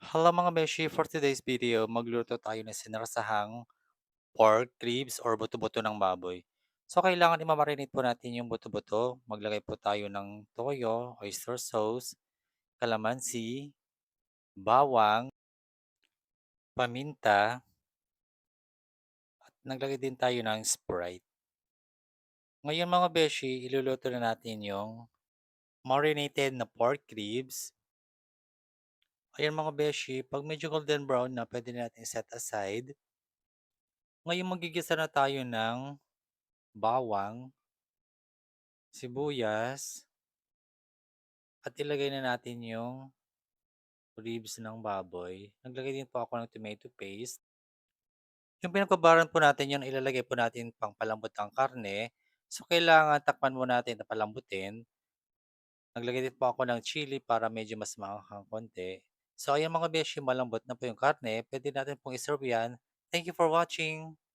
Hello mga beshi, for today's video, magluto tayo ng sinasahang pork ribs or buto-buto ng baboy. So kailangan i-marinate po natin yung buto-buto. Maglagay po tayo ng toyo, oyster sauce, kalamansi, bawang, paminta, at naglagay din tayo ng Sprite. Ngayon mga beshi, iluluto na natin yung marinated na pork ribs. Ayan mga beshi, pag medyo golden brown na, pwede na natin set aside. Ngayon magigisa na tayo ng bawang, sibuyas, at ilagay na natin yung ribs ng baboy. Naglagay din po ako ng tomato paste. Yung pinagbabaran po natin yung ilalagay po natin pang palambot ang karne. So, kailangan takpan mo natin na palambutin. Naglagay din po ako ng chili para medyo mas maanghang konti. So, ayan mga beshi, malambot na po yung karne. Pwede natin pong iserve yan. Thank you for watching!